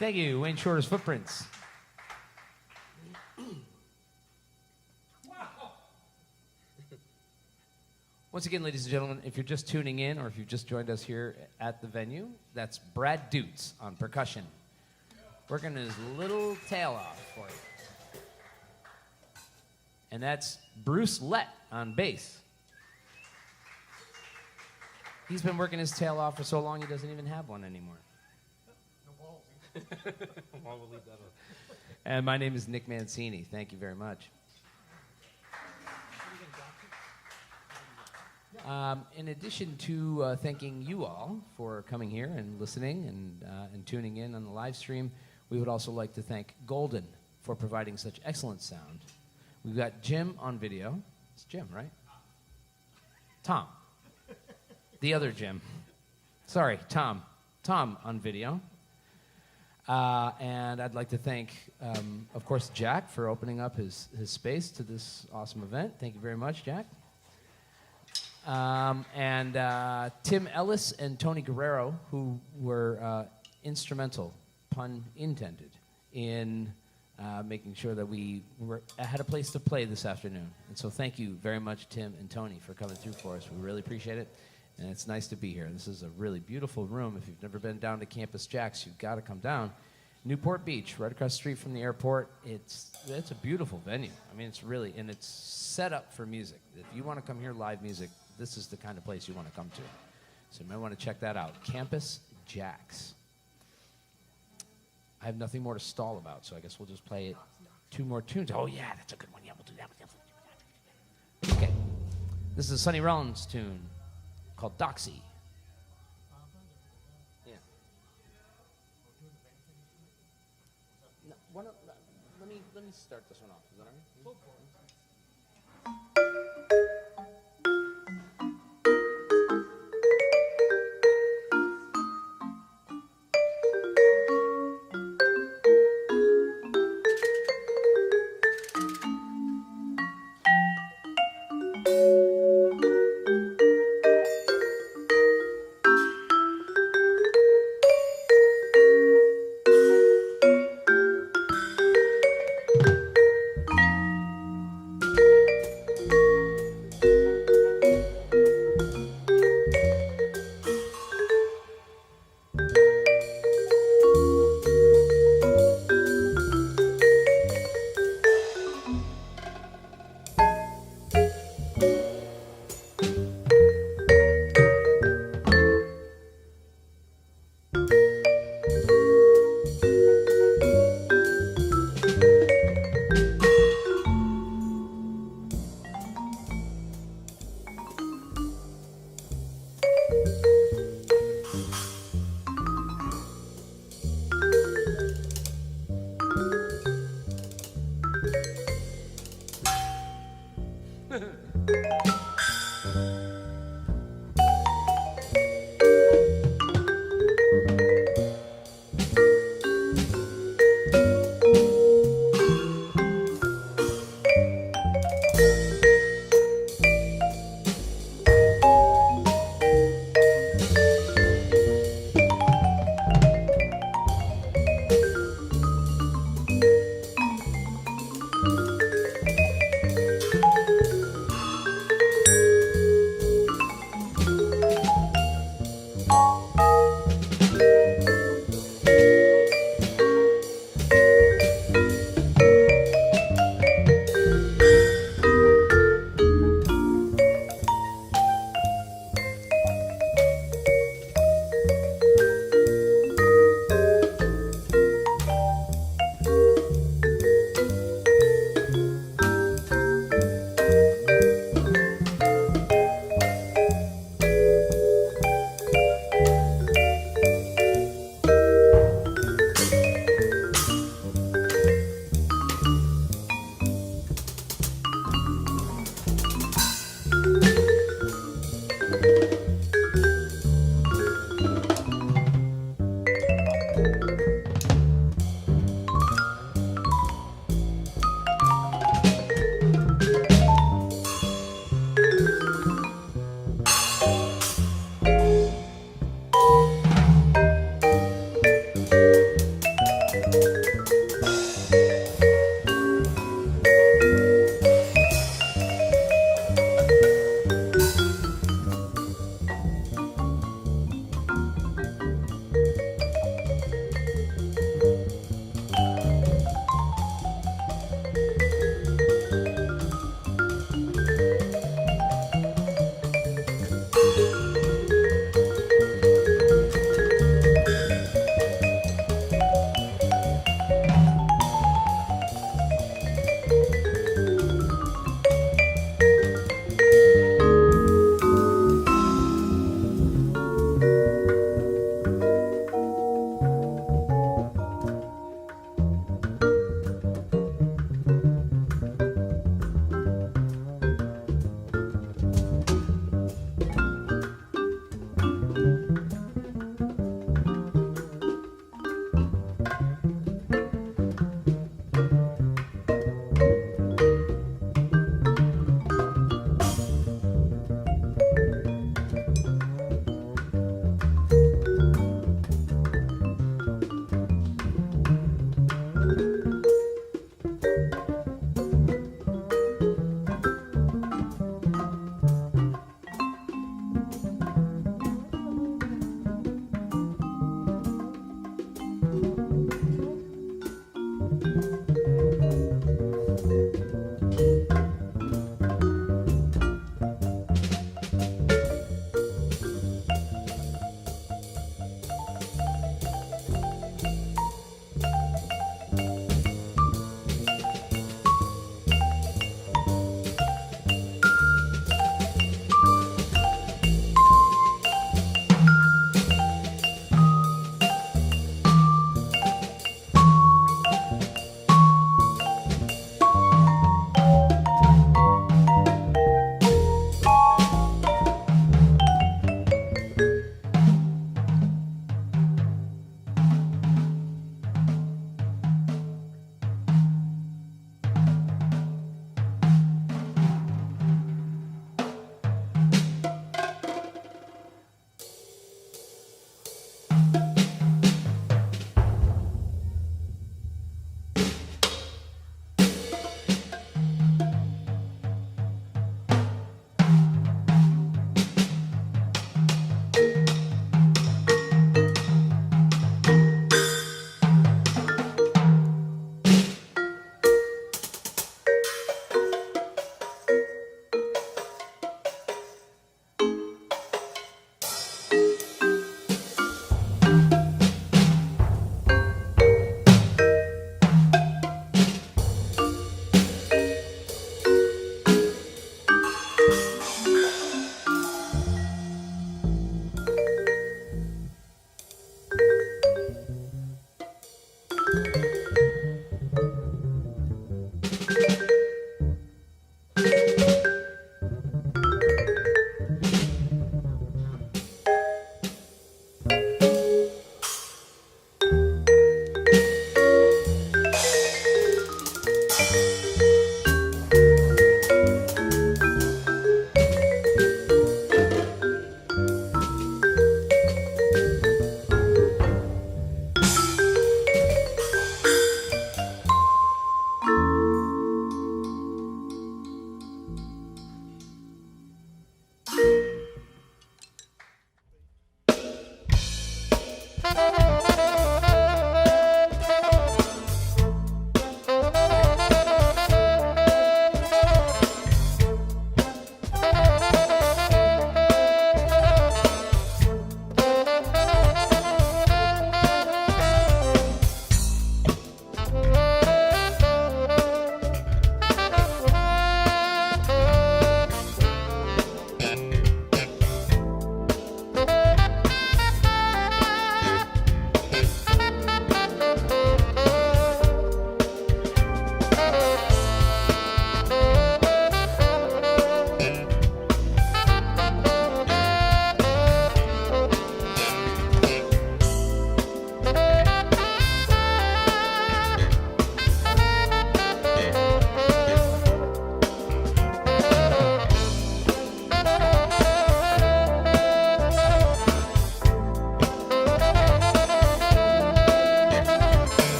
Thank you, Wayne Shorter's Footprints. Once again, ladies and gentlemen, if you're just tuning in or if you've just joined us here at the venue, that's Brad Dutz on percussion, working his little tail off for you. And that's Bruce Lett on bass. He's been working his tail off for so long he doesn't even have one anymore. Well, we'll leave that alone. And my name is Nick Mancini. Thank you very much. In addition to thanking you all for coming here and listening and tuning in on the live stream, we would also like to thank Golden for providing such excellent sound. We've got Jim on video. It's Jim, right? Tom. The other Jim. Sorry, Tom. Tom on video. And I'd like to thank, of course, Jack for opening up his space to this awesome event. Thank you very much, Jack. And Tim Ellis and Tony Guerrero, who were instrumental, pun intended, in making sure that we had a place to play this afternoon. And so thank you very much, Tim and Tony, for coming through for us. We really appreciate it. And it's nice to be here. This is a really beautiful room. If you've never been down to Campus Jax, you've got to come down. Newport Beach, right across the street from the airport. It's a beautiful venue. I mean, it's really, and it's set up for music. If you want to come hear live music, this is the kind of place you want to come to. So you might want to check that out. Campus Jax. I have nothing more to stall about, so I guess we'll just play 2 more tunes. Oh, yeah, that's a good one. Yeah, we'll do that. Okay. This is a Sonny Rollins tune called Doxy. Yeah. No, let me start this one off. Is that all right?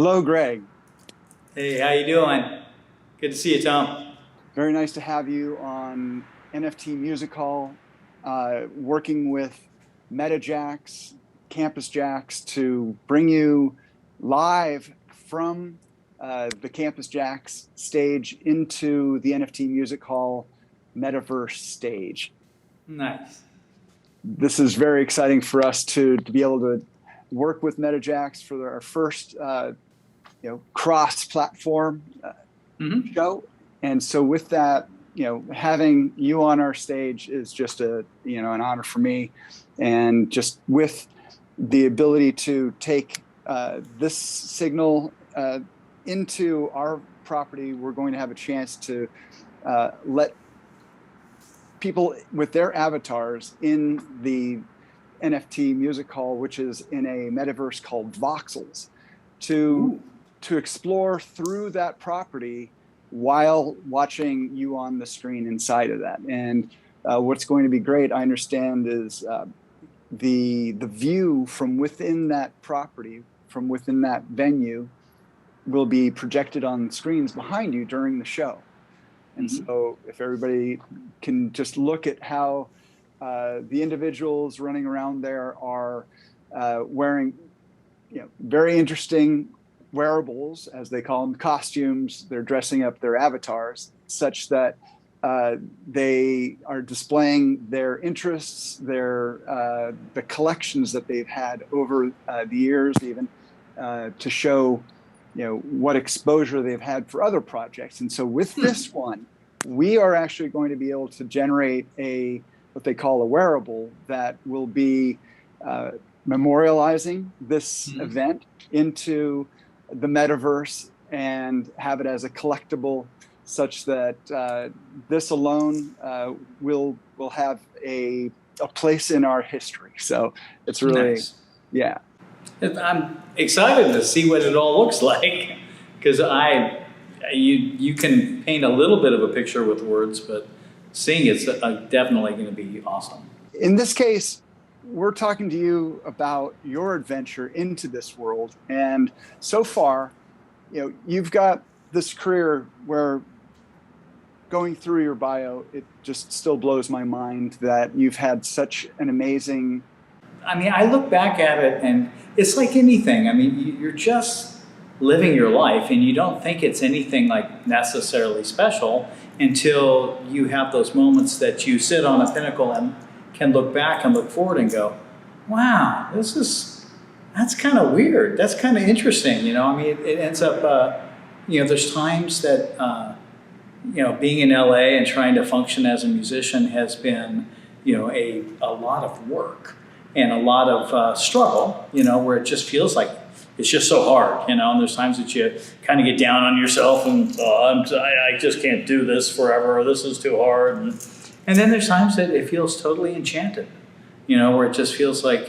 Hello, Greg. Hey, how you doing? Good to see you, Tom. Very nice to have you on NFT Music Hall, working with MetaJAX, CampusJAX to bring you live from the CampusJAX stage into the NFT Music Hall Metaverse stage. Nice. This is very exciting for us to be able to work with MetaJAX for our first cross-platform show. And so with that, having you on our stage is just an honor for me. And just with the ability to take this signal into our property, we're going to have a chance to let people with their avatars in the NFT Music Hall, which is in a metaverse called Voxels, to explore through that property while watching you on the screen inside of that. And what's going to be great, I understand, is the view from within that property, from within that venue, will be projected on screens behind you during the show. And so if everybody can just look at how The individuals running around there are wearing, very interesting wearables, as they call them, costumes. They're dressing up their avatars such that they are displaying their interests, the collections that they've had over the years, even to show, what exposure they've had for other projects. And so with this one, we are actually going to be able to generate what they call a wearable that will be memorializing this event into the metaverse and have it as a collectible, such that this alone will have a place in our history. So it's really nice. Yeah. I'm excited to see what it all looks like, because you can paint a little bit of a picture with words, but seeing it's definitely going to be awesome. In this case, we're talking to you about your adventure into this world. And so far, you've got this career where, going through your bio, it just still blows my mind that you've had such an amazing... I look back at it and it's like anything. You're just living your life and you don't think it's anything like necessarily special until you have those moments that you sit on a pinnacle and can look back and look forward and go, wow, that's kind of weird. That's kind of interesting. It ends up, there's times that, being in LA and trying to function as a musician has been, a lot of work and a lot of struggle, where it just feels like it's just so hard, and there's times that you kind of get down on yourself and I just can't do this forever, or this is too hard. And then there's times that it feels totally enchanted, where it just feels like,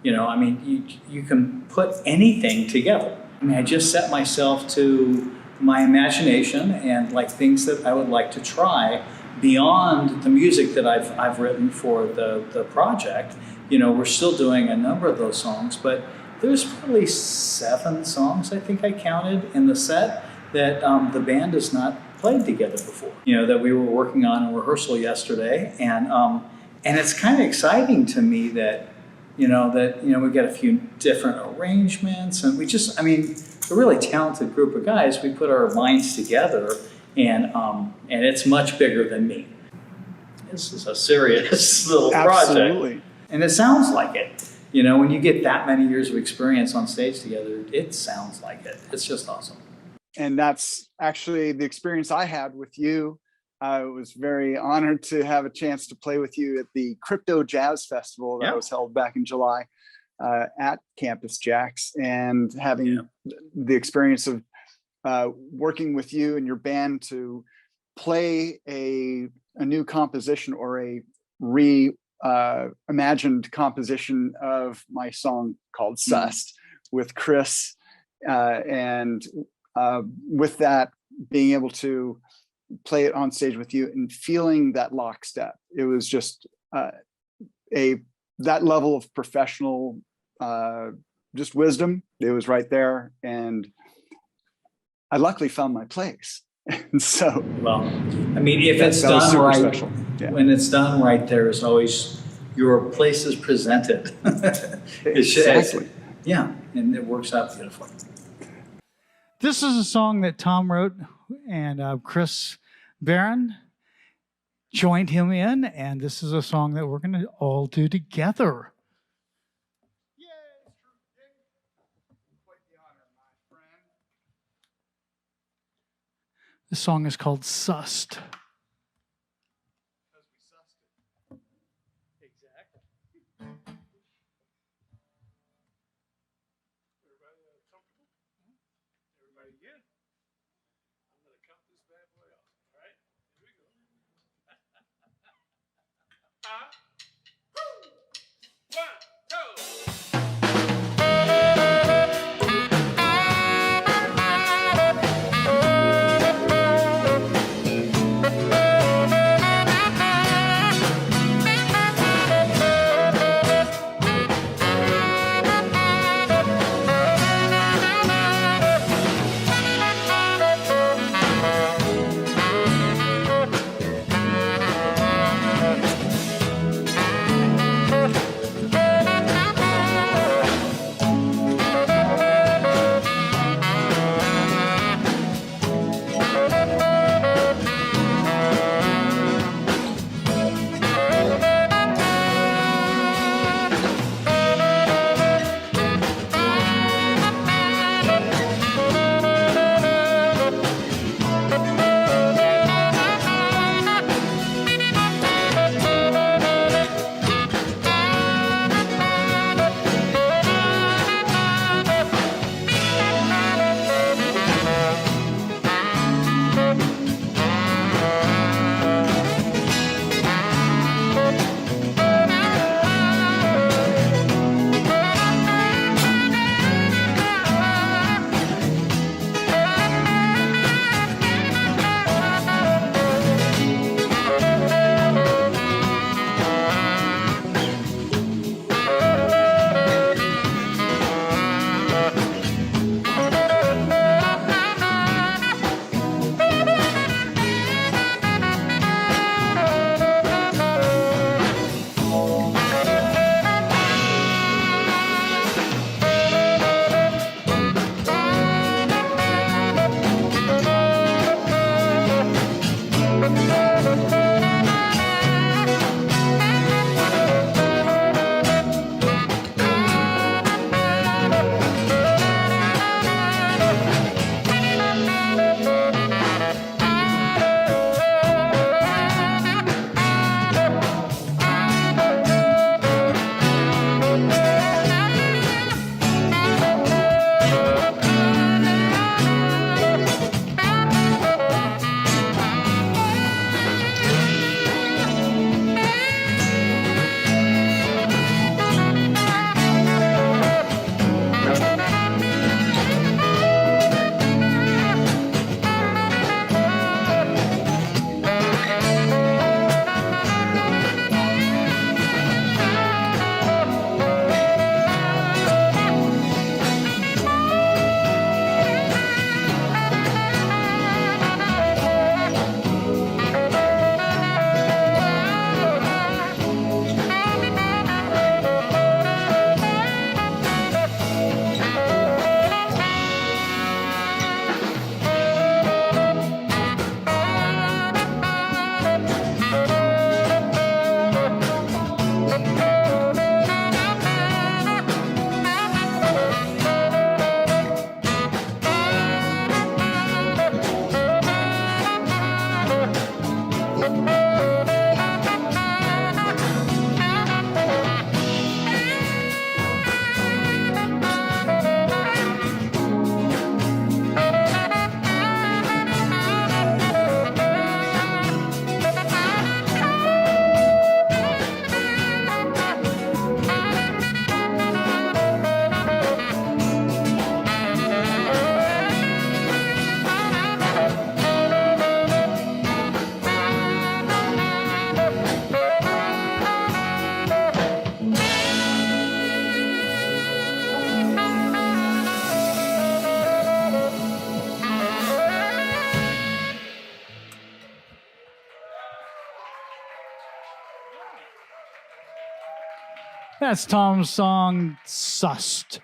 you can put anything together. I just set myself to my imagination and like things that I would like to try beyond the music that I've written for the project. We're still doing a number of those songs, but there's probably 7 songs I think I counted in the set that the band has not played together before. That we were working on in rehearsal yesterday, and it's kind of exciting to me that we got a few different arrangements, and we just, a really talented group of guys. We put our minds together, and it's much bigger than me. This is a serious little project. And it sounds like it. When you get that many years of experience on stage together, it sounds like it. It's just awesome. And that's actually the experience I had with you. I was very honored to have a chance to play with you at the Crypto Jazz Festival that was held back in July at MetaJAX, and having the experience of working with you and your band to play a new composition or a imagined composition of my song called Sussed with Chris, and with that, being able to play it on stage with you and feeling that lockstep. It was just that level of professional just wisdom. It was right there, and I luckily found my place. And so, if it's done right, special. When it's done right, there's always your place is presented. Exactly. And it works out beautifully. This is a song that Tom wrote, and Chris Barron joined him in, and this is a song that we're going to all do together. The song is called Sussed. Exactly. Everybody comfortable? Everybody good? I'm going to count this bad boy off. All right? Here we go. That's Tom's song, Sussed.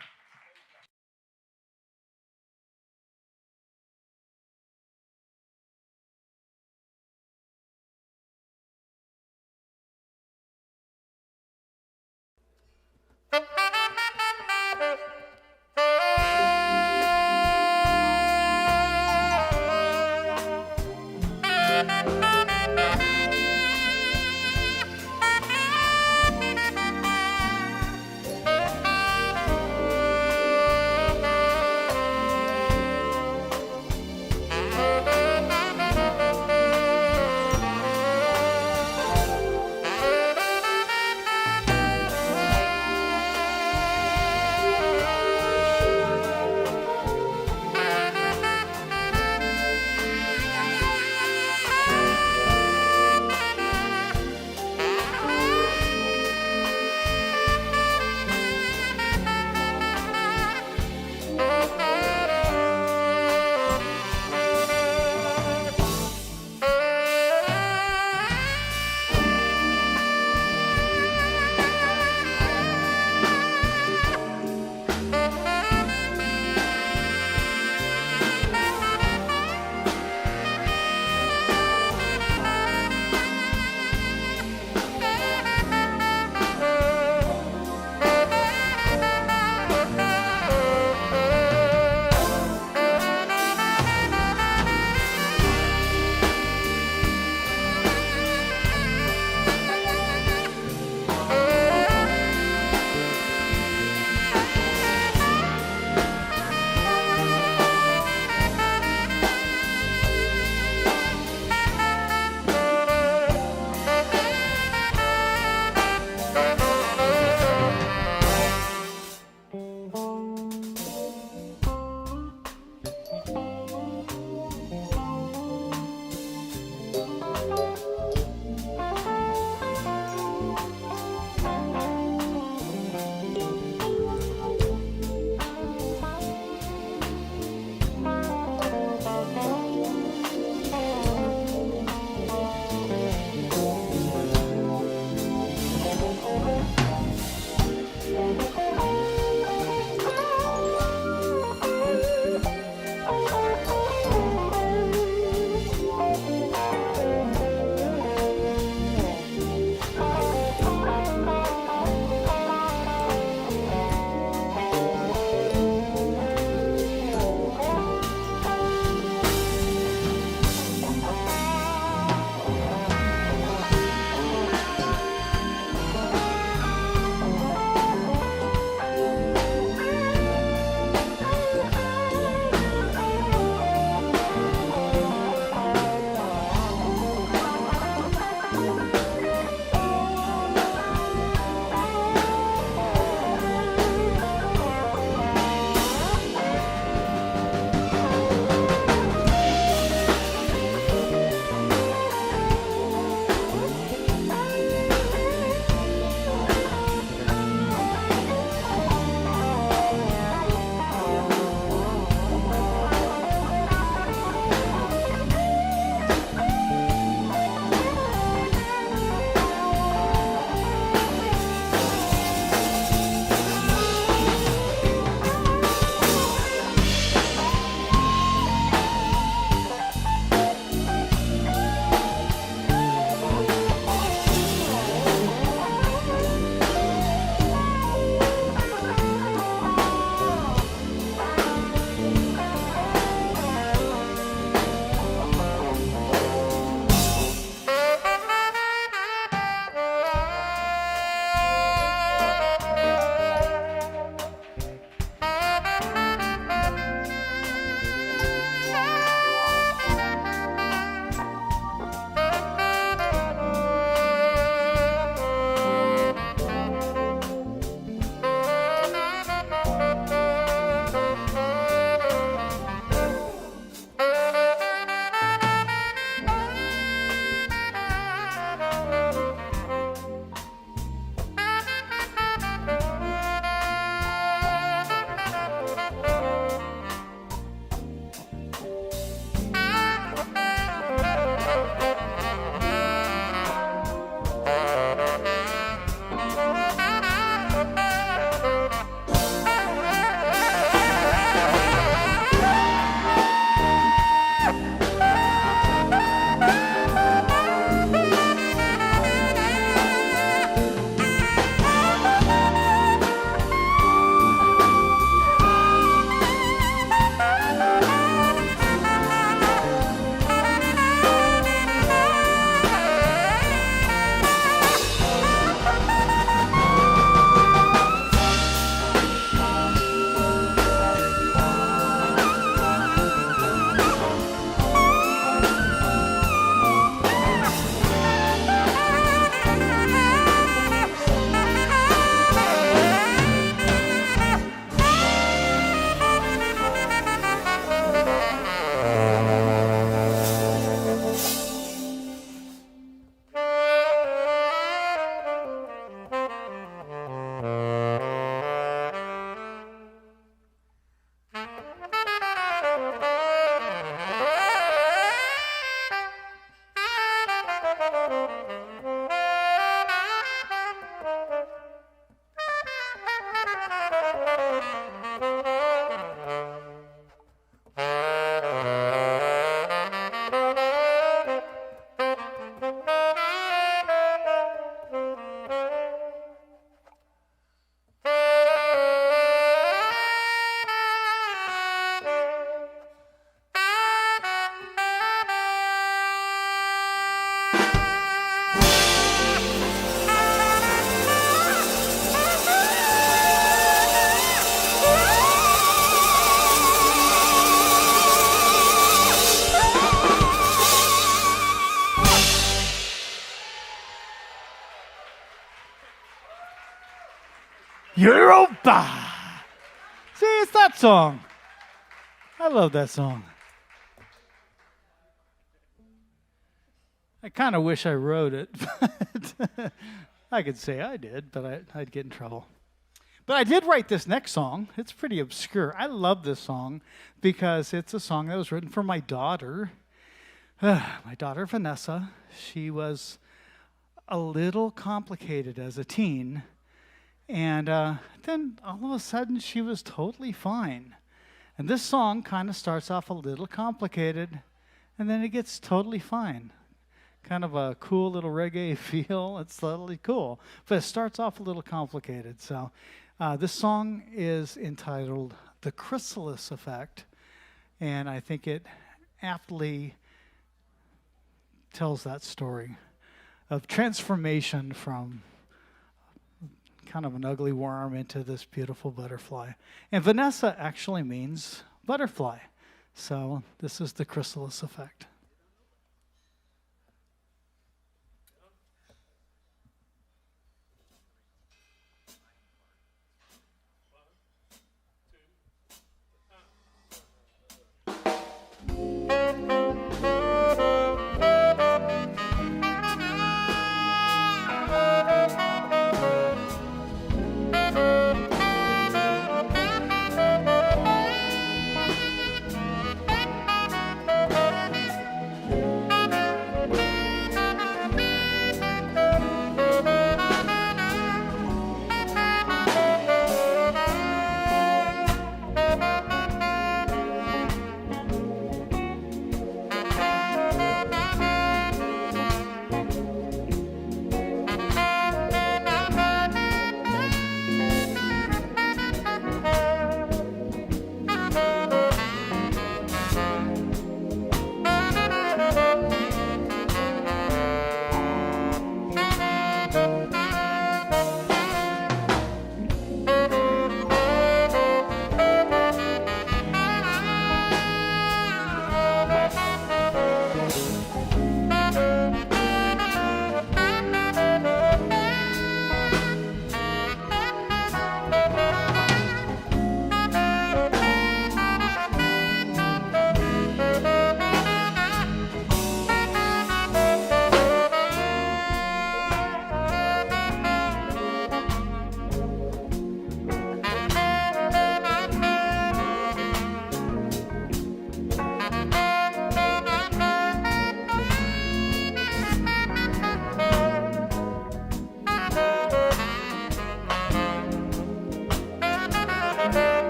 Europa. See, it's that song. I love that song. I kind of wish I wrote it. But I could say I did, but I'd get in trouble. But I did write this next song. It's pretty obscure. I love this song because it's a song that was written for my daughter. My daughter, Vanessa. She was a little complicated as a teen. And then all of a sudden, she was totally fine. And this song kind of starts off a little complicated, and then it gets totally fine. Kind of a cool little reggae feel. It's totally cool. But it starts off a little complicated. So this song is entitled The Chrysalis Effect. And I think it aptly tells that story of transformation from kind of an ugly worm into this beautiful butterfly. And Vanessa actually means butterfly. So this is the Chrysalis Effect.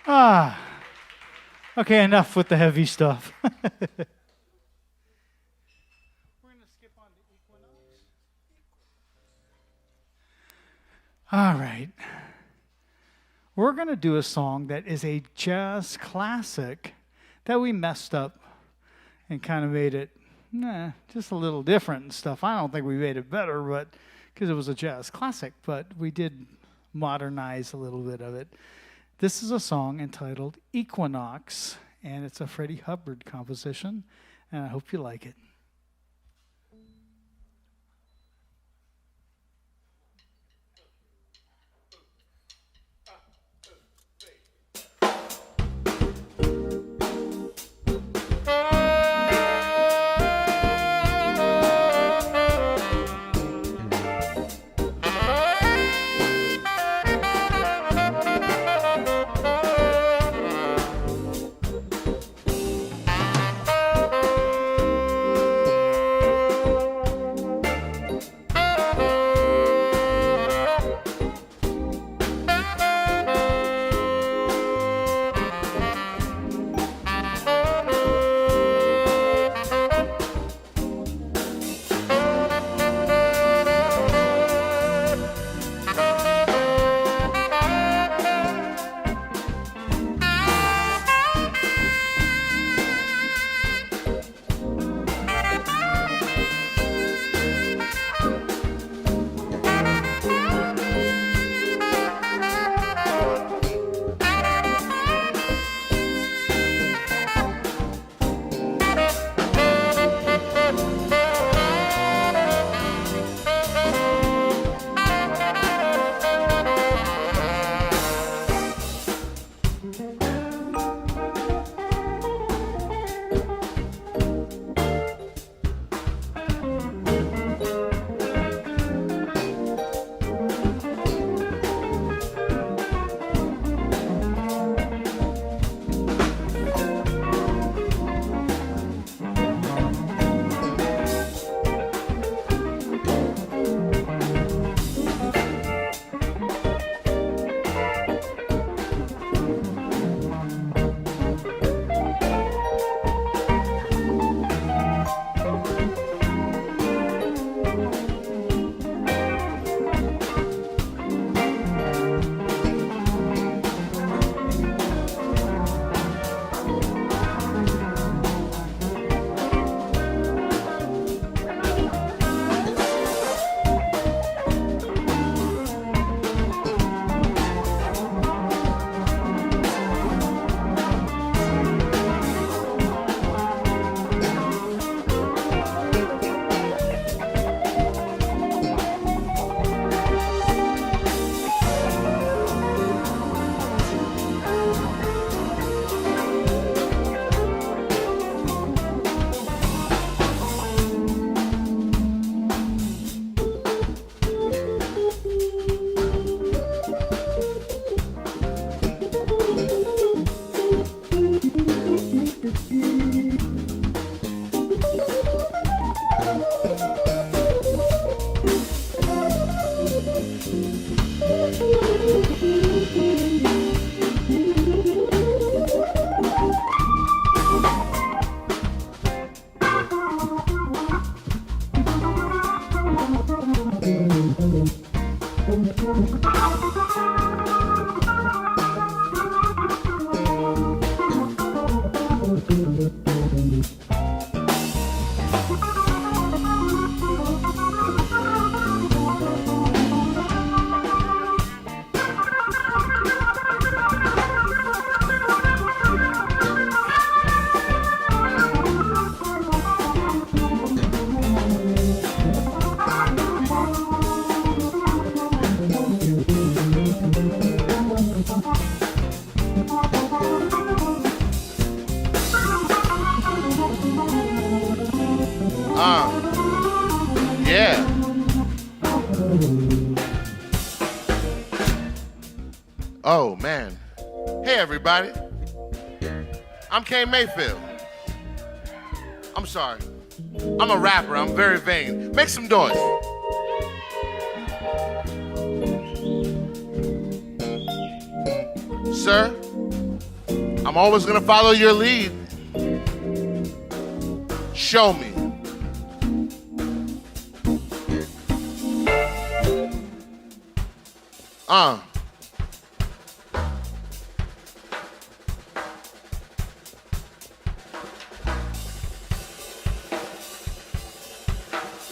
Ah, okay, enough with the heavy stuff. We're going to skip on to Equinox. All right. We're going to do a song that is a jazz classic that we messed up and kind of made it just a little different and stuff. I don't think we made it better, but because it was a jazz classic, but we did modernize a little bit of it. This is a song entitled Equinox, and it's a Freddie Hubbard composition, and I hope you like it. everybody. I'm Kane Mayfield. I'm sorry. I'm a rapper. I'm very vain. Make some noise. Sir, I'm always going to follow your lead. Show me.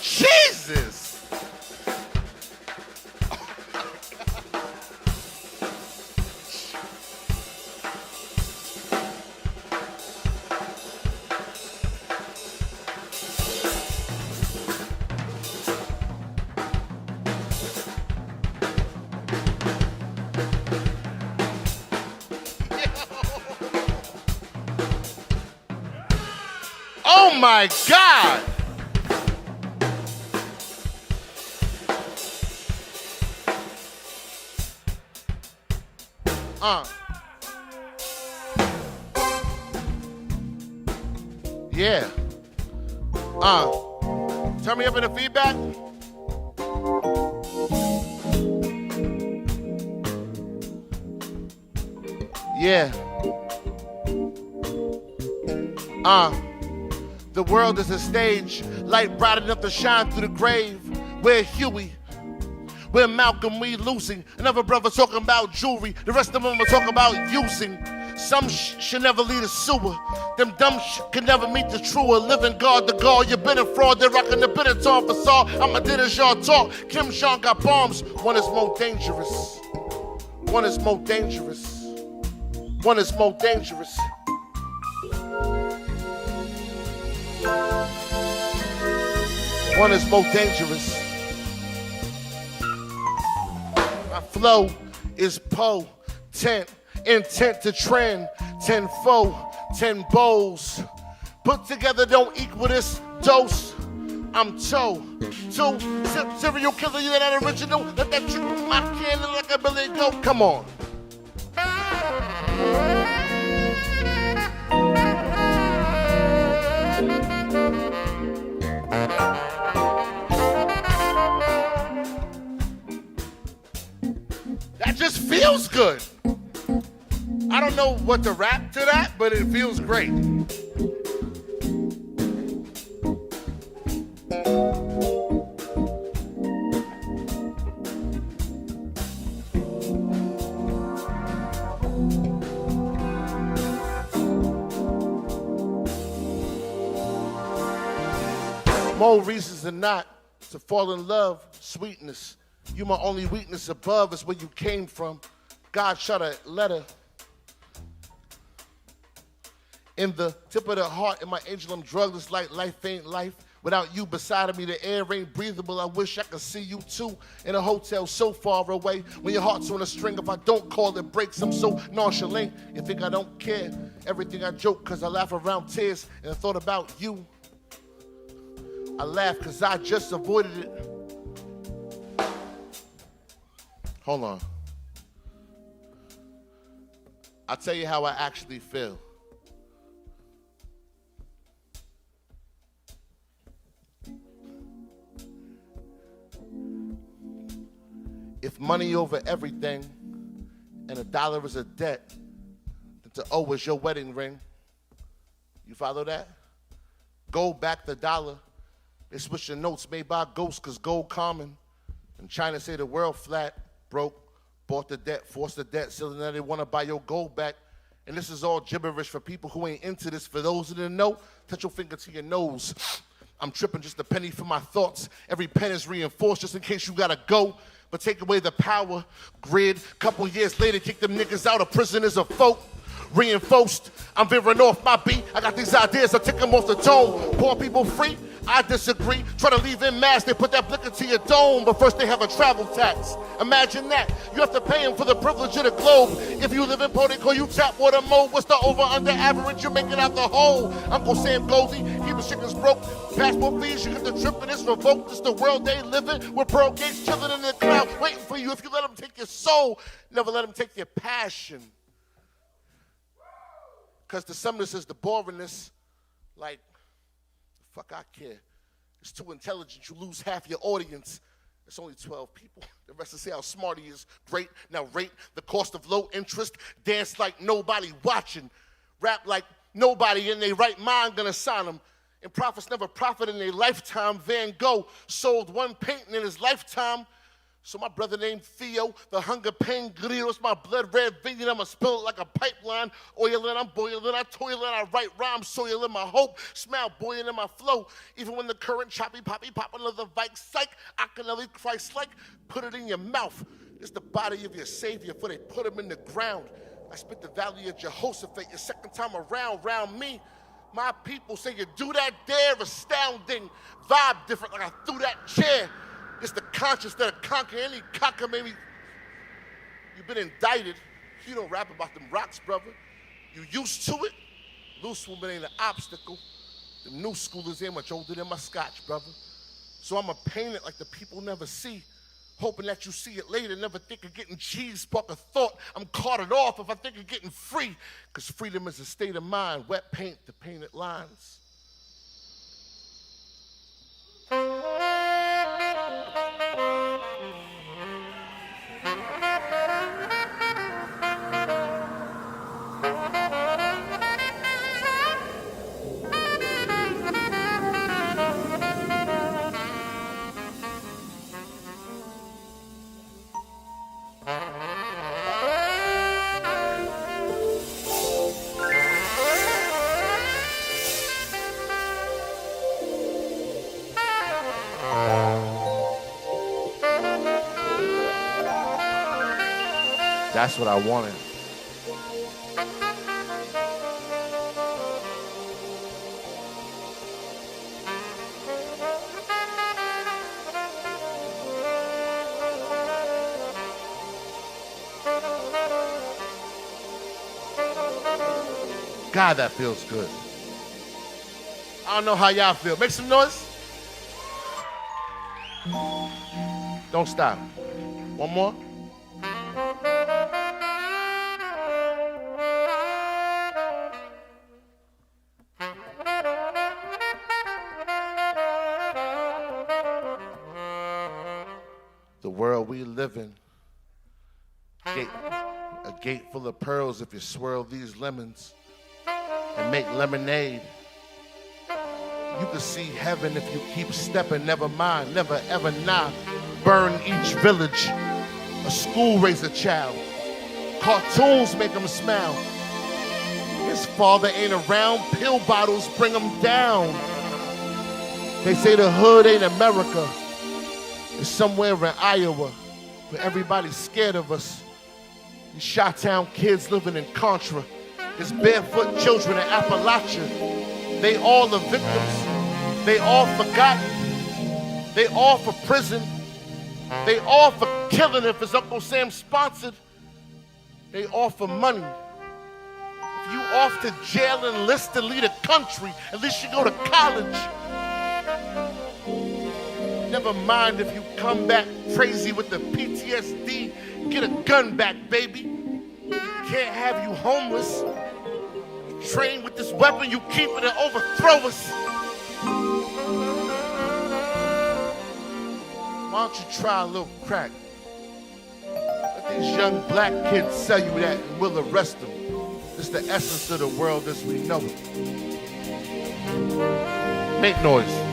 Jesus. Oh my God. Yeah. Turn me up in the feedback. Yeah. The world is a stage, light bright enough to shine through the grave. We're Huey. We're Malcolm, we losing. Another brother talking about jewelry. The rest of them are talking about using. Some should never lead a sewer. Them dumb can never meet the truer. Living guard to guard, you been a fraud. They're rocking the Benetton facade. I'ma did as y'all talk. Kim Jong got bombs. One is more dangerous. One is more dangerous. One is more dangerous. One is more dangerous. My flow is potent, intent to trend. 10 foe, 10 bowls. Put together don't equal this dose. I'm toe. Two serial killer, you that original. Let that trick my cannon like a Billy go. Come on. That just feels good. I don't know what to rap to that, but it feels great. More reasons than not to fall in love, sweetness. You my only weakness above is where you came from. God shot a letter in the tip of the heart, and my angel, I'm drugless like life ain't life. Without you beside of me, the air ain't breathable. I wish I could see you too in a hotel so far away. When your heart's on a string, if I don't call, it breaks. I'm so nonchalant. You think I don't care? Everything I joke, cause I laugh around tears, and I thought about you. I laugh cause I just avoided it. Hold on. I'll tell you how I actually feel. If money over everything and $1 is a debt, then to owe is your wedding ring. You follow that? Gold back the dollar. They switch the notes made by ghosts cause gold common. And China say the world flat, broke, bought the debt, forced the debt, so now they wanna buy your gold back. And this is all gibberish for people who ain't into this. For those who didn't know, touch your finger to your nose. I'm tripping just a penny for my thoughts. Every pen is reinforced just in case you gotta go. But take away the power grid. Couple years later, kick them niggas out of prison as a folk. Reinforced, I'm veering off my beat. I got these ideas, I take them off the dome. Poor people free, I disagree. Try to leave in mass, they put that blicker to your dome. But first they have a travel tax. Imagine that, you have to pay them for the privilege of the globe. If you live in Portico, you tap water mode. What's the over under average, you're making out the whole. Uncle Sam Goldie, keep the chickens broke. Passport fees, you get the trip and it's revoked. This the world they live in, with Pearl Gates chilling in the clouds, waiting for you. If you let them take your soul, never let them take your passion. Because to some this is the boringness, like, the fuck I care. It's too intelligent, you lose half your audience. It's only 12 people. The rest is say how smart he is. Great, now rate the cost of low interest. Dance like nobody watching. Rap like nobody in their right mind gonna sign him. And prophets never profit in their lifetime. Van Gogh sold one painting in his lifetime. So my brother named Theo, the hunger pain gritos, my blood red vein, I'ma spill it like a pipeline. Oiling, I'm boiling, I toil I write rhymes, soiling my hope, smile buoyant in my flow. Even when the current choppy poppy pop another Vike psych, I can only Christ-like, put it in your mouth. It's the body of your savior, for they put him in the ground. I spit the valley of Jehoshaphat, your second time round me. My people say you do that there, astounding, vibe different like I threw that chair. It's the conscience that'll conquer any cockamamie. You've been indicted. You don't rap about them rocks, brother. You used to it. Loose woman ain't an obstacle. The new schoolers ain't much older than my scotch, brother. So I'ma paint it like the people never see. Hoping that you see it later, never think of getting cheese, spark a thought. I'm carted off if I think of getting free. Cause freedom is a state of mind. Wet paint the painted lines. That's what I wanted. God, that feels good. I don't know how y'all feel. Make some noise. Don't stop. One more. The world we live in, a gate full of pearls if you swirl these lemons and make lemonade. You can see heaven if you keep stepping, never mind, never ever not. Burn each village, a school raise a child. Cartoons make them smile. His father ain't around, pill bottles bring him down. They say the hood ain't America. It's somewhere in Iowa where everybody's scared of us. These Chi-Town kids living in Contra. There's barefoot children in Appalachia. They all the victims. They all forgotten. They all for prison. They all for killing if it's Uncle Sam sponsored. They all for money. If you off to jail and enlist to lead a country, at least you go to college. Never mind if you come back crazy with the PTSD. Get a gun back, baby. Can't have you homeless. Train with this weapon, you keep it and overthrow us. Why don't you try a little crack? Let these young black kids sell you that and we'll arrest them. It's the essence of the world as we know it. Make noise.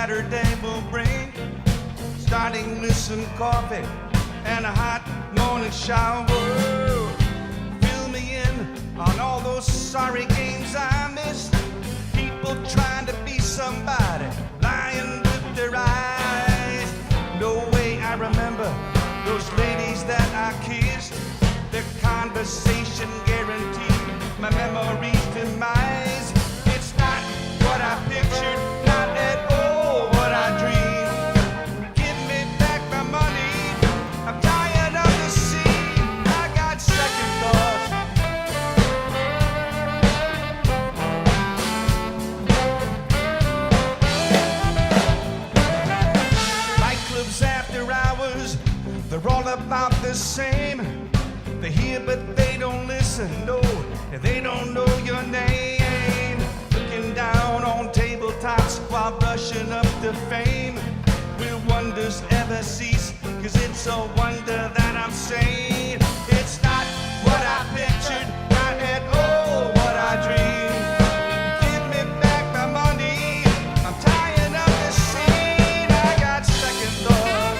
Saturday will bring, starting with some coffee and a hot morning shower. Fill me in on all those sorry games I missed. People trying to be somebody, lying with their eyes. No way I remember those ladies that I kissed. Their conversation guaranteed my memory's demise. It's not what I pictured, not at all what I dreamed. Give me back my money, I'm tired of the scene. I got second thoughts. Nightclubs after hours, they're all about the same. They hear but they don't listen, no, they don't know your name. Looking down on tabletops while brushing up to fame. Will wonders ever cease? Cause it's a wonder that I'm sane. It's not what I pictured, not at all what I dreamed. Give me back my money, I'm tired of the scene. I got second thoughts.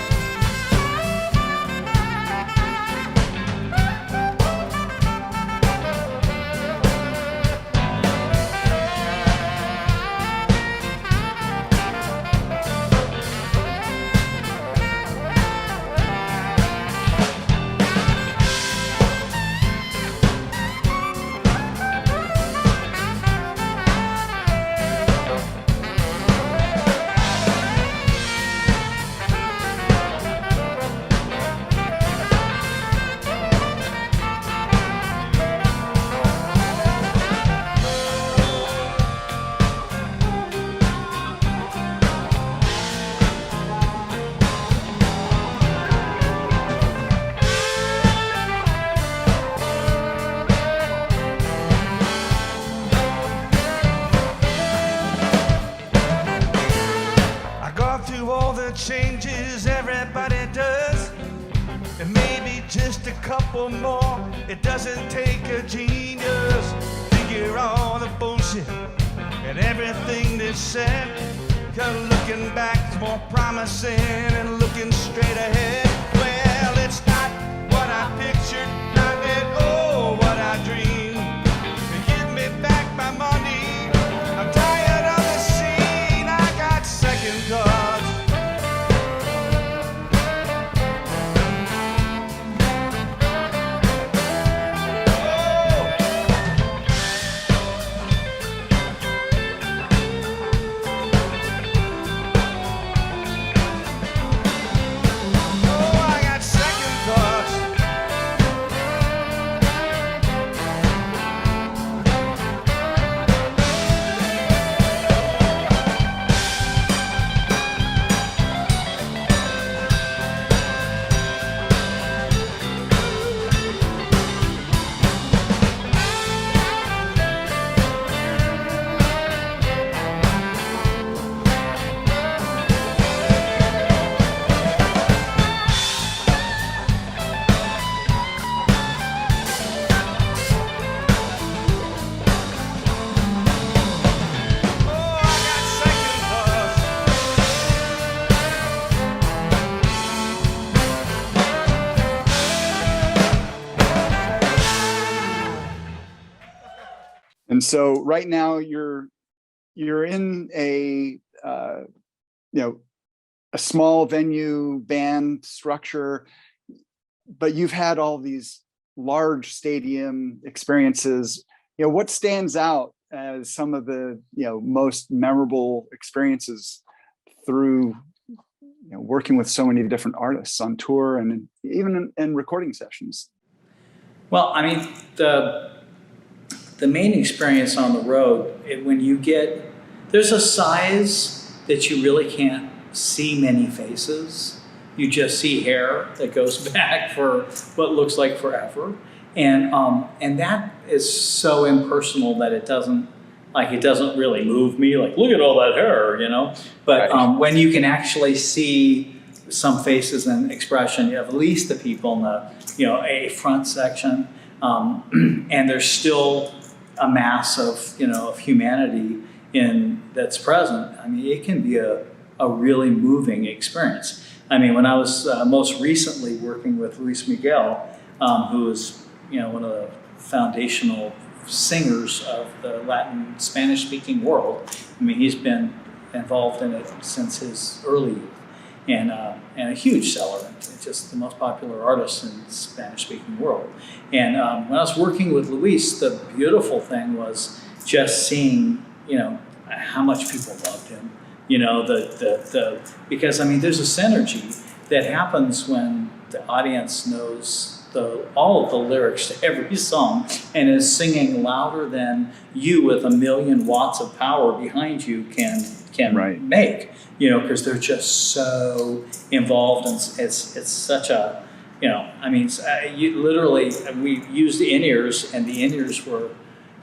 Changes everybody does, and maybe just a couple more. It doesn't take a genius. Figure all the bullshit and everything that's said. Cause looking back's more promising and looking straight ahead. Well, it's not what I pictured, not at all what I dreamed. Give me back my money, I'm tired of the scene. I got second thoughts. And so right now you're in a a small venue band structure, but you've had all these large stadium experiences. What stands out as some of the most memorable experiences through working with so many different artists on tour and even in recording sessions? Well, I mean, the main experience on the road, there's a size that you really can't see many faces. You just see hair that goes back for what looks like forever. And that is so impersonal that it doesn't really move me, like, look at all that hair, But right. When you can actually see some faces and expression, you have at least the people in the, a front section, and there's still a mass of, of humanity that's present. I mean, it can be a a really moving experience. I mean, when I was most recently working with Luis Miguel, who is, one of the foundational singers of the Latin Spanish-speaking world. I mean, he's been involved in it since his early youth, and a huge seller, just the most popular artist in the Spanish-speaking world. And when I was working with Luis, the beautiful thing was just seeing, how much people loved him. Because I mean, there's a synergy that happens when the audience knows all of the lyrics to every song and is singing louder than you with 1,000,000 watts of power behind you can make, because they're just so involved, and it's such a, we used in-ears, and the in-ears were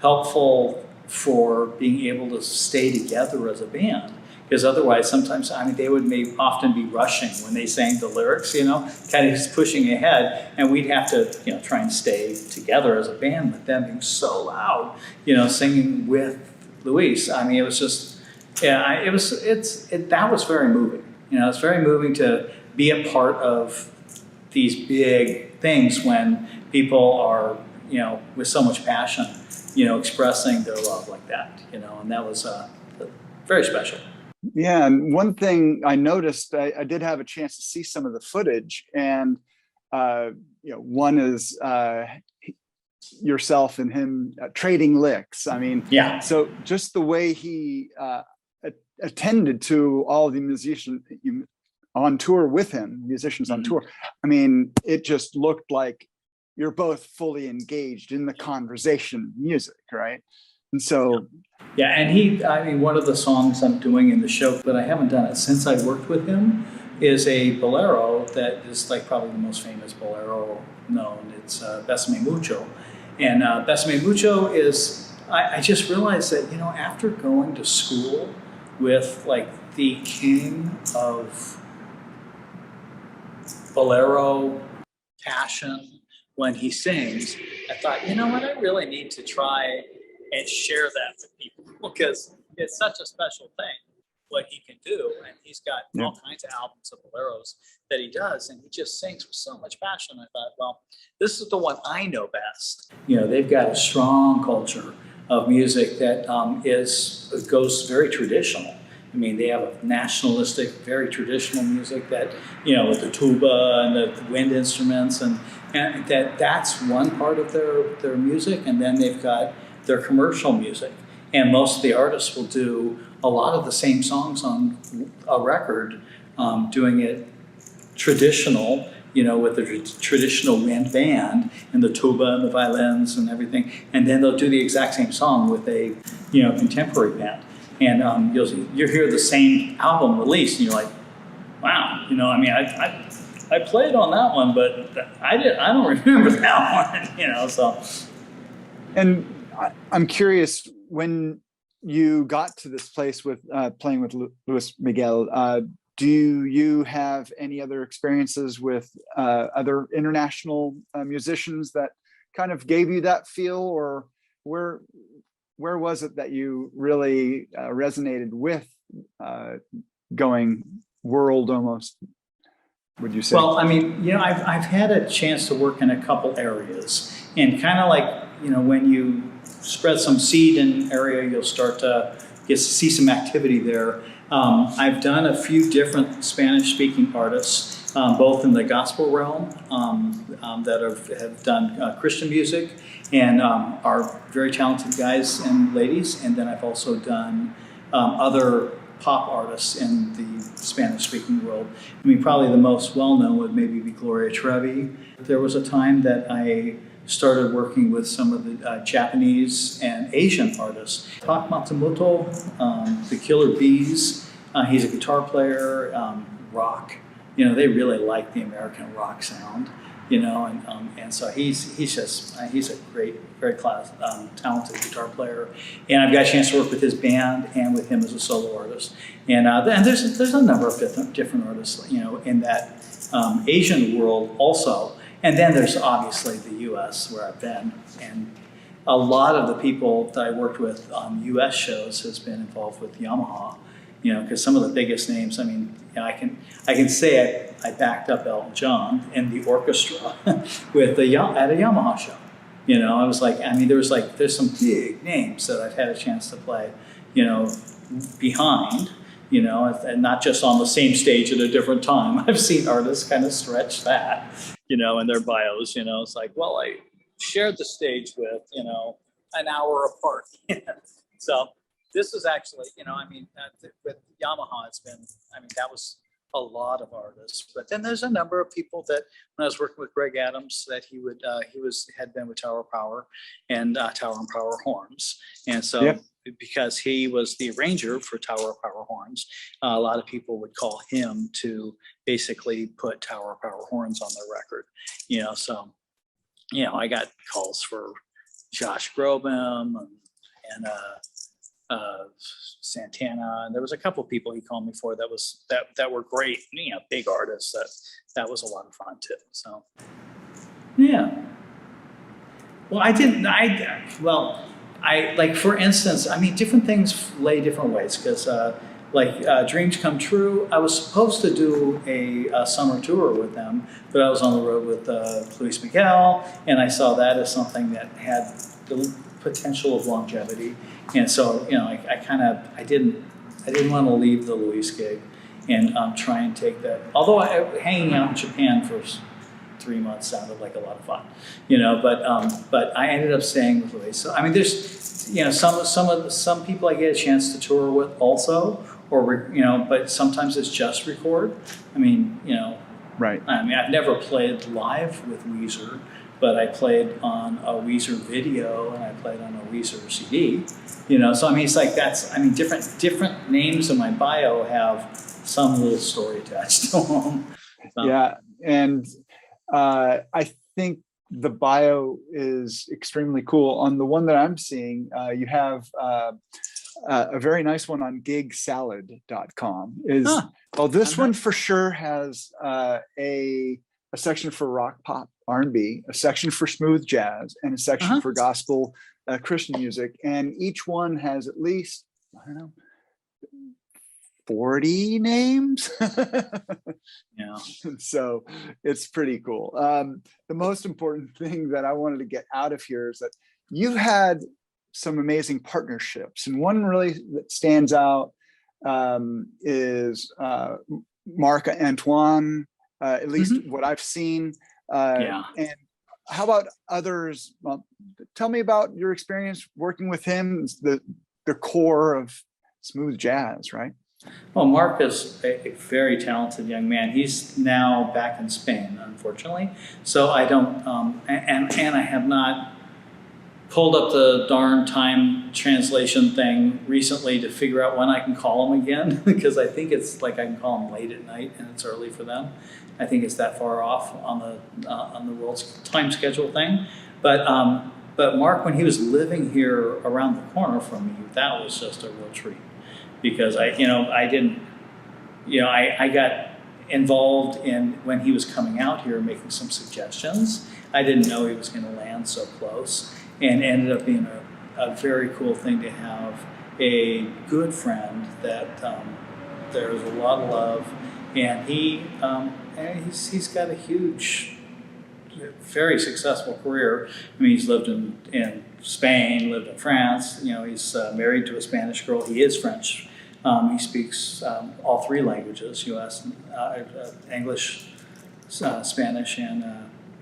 helpful for being able to stay together as a band. Because otherwise, sometimes, they would often be rushing when they sang the lyrics, kind of just pushing ahead, and we'd have to, try and stay together as a band with them being so loud, singing with Luis. I mean, it was just, that was very moving. It's very moving to be a part of these big things when people are, with so much passion, expressing their love like that, and that was very special. Yeah, and one thing I noticed, I did have a chance to see some of the footage, and one is yourself and him trading licks. I mean, yeah. So just the way he attended to all the musicians on tour with him, musicians on tour. I mean, it just looked like you're both fully engaged in the conversation music, right? And so. Yeah, and one of the songs I'm doing in the show, but I haven't done it since I worked with him, is a bolero that is like probably the most famous bolero known. It's Bésame Mucho. And Bésame Mucho is, I just realized that, after going to school with like the king of bolero passion when he sings, I thought, what, I really need to try and share that with people, because it's such a special thing what he can do, and he's got all kinds of albums of boleros that he does, and he just sings with so much passion. I thought, well, this is the one I know best. They've got a strong culture of music that goes very traditional. I mean, they have a nationalistic, very traditional music that, with the tuba and the wind instruments, and that's one part of their music, and then they've got their commercial music. And most of the artists will do a lot of the same songs on a record, doing it traditional, with the traditional wind band and the tuba and the violins and everything. And then they'll do the exact same song with a, contemporary band. And you'll hear the same album released, and you're like, wow, I played on that one, but I don't remember that one, so. And I'm curious, when you got to this place with playing with Luis Miguel, do you have any other experiences with other international musicians that kind of gave you that feel, or where was it that you really resonated with going world almost, would you say? Well, I've had a chance to work in a couple areas, and kind of like, when you spread some seed in an area, you'll start to see some activity there. I've done a few different Spanish-speaking artists, both in the gospel realm, that have done Christian music, and are very talented guys and ladies. And then I've also done other pop artists in the Spanish-speaking world. Probably the most well-known would maybe be Gloria Trevi. There was a time that I started working with some of the Japanese and Asian artists. Tak Matsumoto, the Killer Bees, he's a guitar player, rock. They really like the American rock sound, and so he's a great, very talented guitar player. And I've got a chance to work with his band and with him as a solo artist. And there's a number of different artists, in that Asian world also. And then there's obviously the U.S. where I've been, and a lot of the people that I worked with on U.S. shows has been involved with Yamaha, You know, because some of the biggest names, I mean, you know, I can say I backed up Elton John in the orchestra with at a Yamaha show. You know, I was like, I mean, there's some big names that I've had a chance to play, you know, behind, you know, and not just on the same stage at a different time. I've seen artists kind of stretch that, you know, in their bios. You know, it's like, well, I shared the stage with, you know, an hour apart. So this is actually, you know, I mean, with Yamaha, it's been, I mean, that was a lot of artists. But then there's a number of people that, when I was working with Greg Adams, that had been with Tower of Power and Tower and Power Horns. And so yep. Because he was the arranger for Tower of Power Horns, a lot of people would call him to basically put Tower of Power Horns on their record. You know, so, you know, I got calls for Josh Groban and Santana, and there was a couple of people he called me for that were great, you know, big artists. That was a lot of fun too. So yeah. Well, I like, for instance, I mean, different things lay different ways, because Dreams Come True, I was supposed to do a summer tour with them, but I was on the road with Luis Miguel, and I saw that as something that had the potential of longevity. And so, you know, I didn't want to leave the Luis gig and try and take that. Although hanging out in Japan for 3 months sounded like a lot of fun, you know. But I ended up staying with Luis. So I mean, there's, you know, some people I get a chance to tour with also, or you know, but sometimes it's just record. I mean, you know, right. I mean, I've never played live with Weezer, but I played on a Weezer video and I played on a Weezer CD, you know. So I mean, it's like different names in my bio have some little story attached to them. So. Yeah, and I think the bio is extremely cool. On the one that I'm seeing, you have a very nice one on gigsalad.com. Well, this one for sure has a section for rock, pop, R&B, a section for smooth jazz, and a section for gospel Christian music. And each one has at least, I don't know, 40 names. Yeah. So it's pretty cool. The most important thing that I wanted to get out of here is that you've had some amazing partnerships. And one really that stands out is Mark Antoine, at least what I've seen. And how about others? Well, tell me about your experience working with him, the core of smooth jazz, right? Well, Mark is a very talented young man. He's now back in Spain, unfortunately. So I don't, and I have not pulled up the darn time translation thing recently to figure out when I can call him again, because I think it's like I can call him late at night and it's early for them. I think it's that far off on the world's time schedule thing. But Mark, when he was living here around the corner from me, that was just a real treat. Because I got involved in when he was coming out here, making some suggestions. I didn't know he was going to land so close, and ended up being a very cool thing to have a good friend that there's a lot of love, and he's got a huge, very successful career. I mean, he's lived in Spain, lived in France. You know, he's married to a Spanish girl. He is French. He speaks all three languages: U.S., English, Spanish, and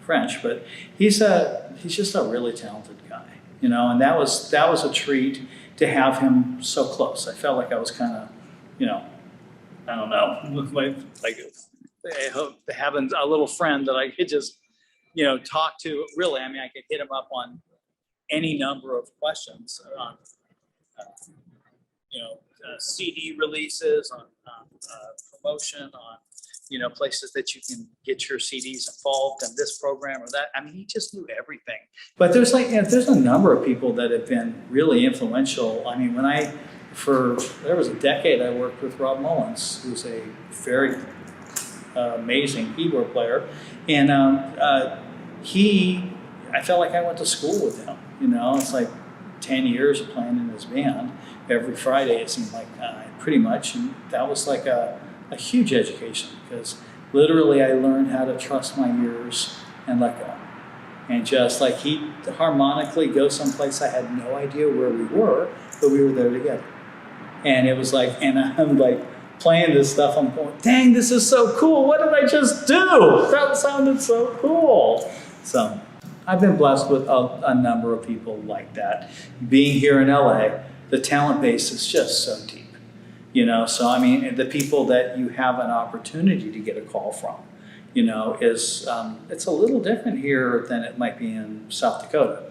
French. But he's just a really talented guy, you know. And that was a treat to have him so close. I felt like I was kind of, you know, I don't know, I hope having a little friend that I could just, you know, talk to. Really, I mean, I could hit him up on any number of questions on, you know, CD releases, on promotion, on, you know, places that you can get your CDs involved in this program or that. I mean, he just knew everything. But there's there's a number of people that have been really influential. I mean, there was a decade I worked with Rob Mullins, who's a very amazing keyboard player, and I felt like I went to school with him. You know, it's like 10 years of playing in his band. every Friday, it seemed like, pretty much. And that was like a huge education, because literally I learned how to trust my ears and let go. And just like he'd harmonically go someplace I had no idea where we were, but we were there together. And it was like, and I'm like playing this stuff, I'm going, dang, this is so cool. What did I just do? That sounded so cool. So I've been blessed with a number of people like that. Being here in LA, the talent base is just so deep. You know, so I mean, the people that you have an opportunity to get a call from, you know, is it's a little different here than it might be in South Dakota.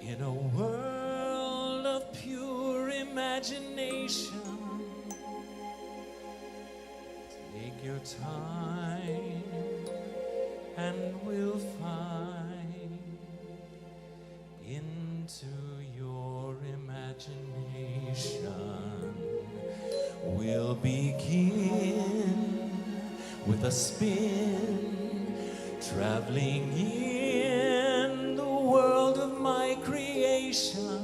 In a world of pure imagination, take your time and we'll find into your imagination. We'll begin with a spin, traveling in the world of my creation.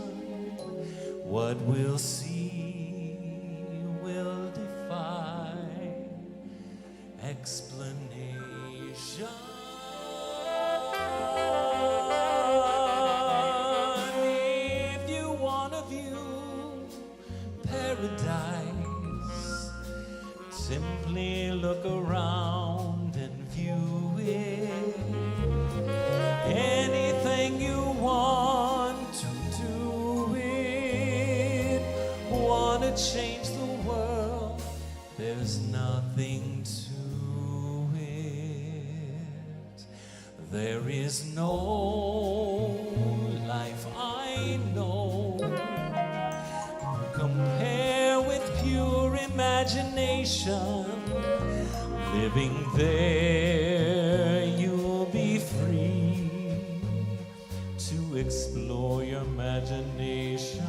What we'll see will defy explanation. If you want to view paradise, simply look around and view it. Anything you want to do it. Want to change the world, there's nothing to it. There is no life I know compare with pure imagination. Living there, you'll be free to explore your imagination.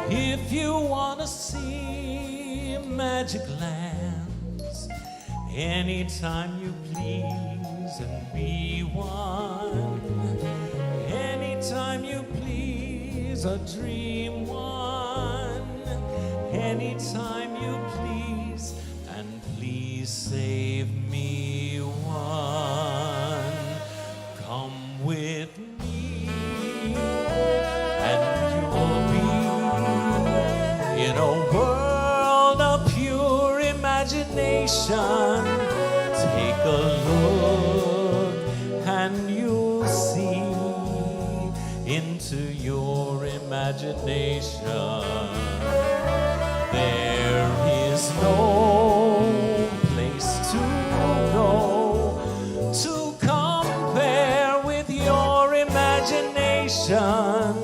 If you want to see magic lands, anytime you please and be one. Anytime you please, a dream one. Anytime you please, and please save me one. Come with me, and you'll be in a world of pure imagination. Take a look and you'll see into your imagination. There is no place to go to compare with your imagination.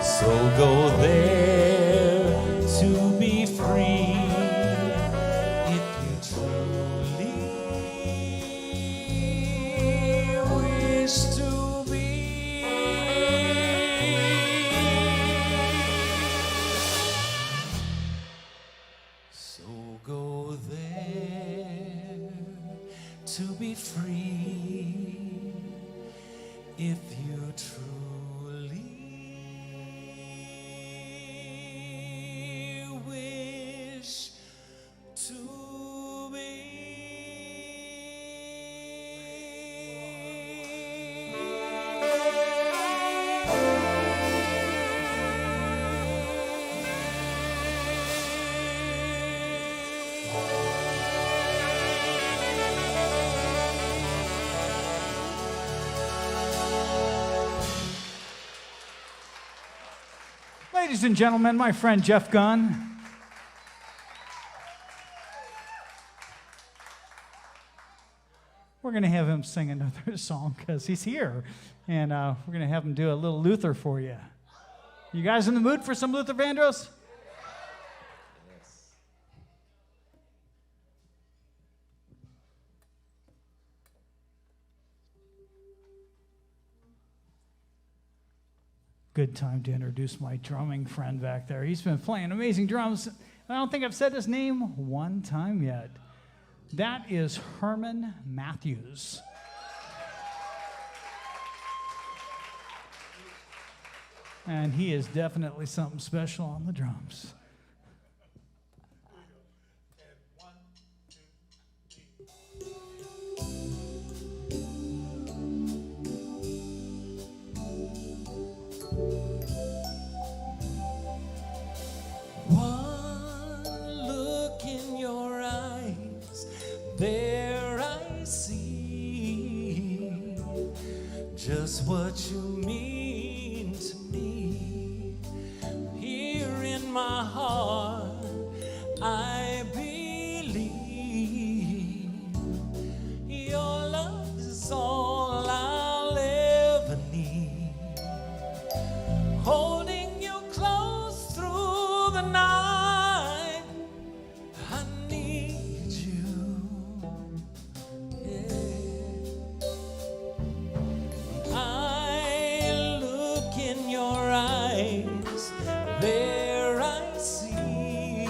So go there to be free if you truly wish to be. So go there to be free if you truly wish to be. Ladies and gentlemen, my friend Jeff Gunn. We're going to have him sing another song because he's here. And we're going to have him do a little Luther for you. You guys in the mood for some Luther Vandross? Good time to introduce my drumming friend back there. He's been playing amazing drums. I don't think I've said his name one time yet. That is Herman Matthews. And he is definitely something special on the drums. One look in your eyes, there I see just what you mean to me. Here in my heart, I believe your love is all I'll ever need. Holding you close through the night, I need you. Yeah. I look in your eyes, there I see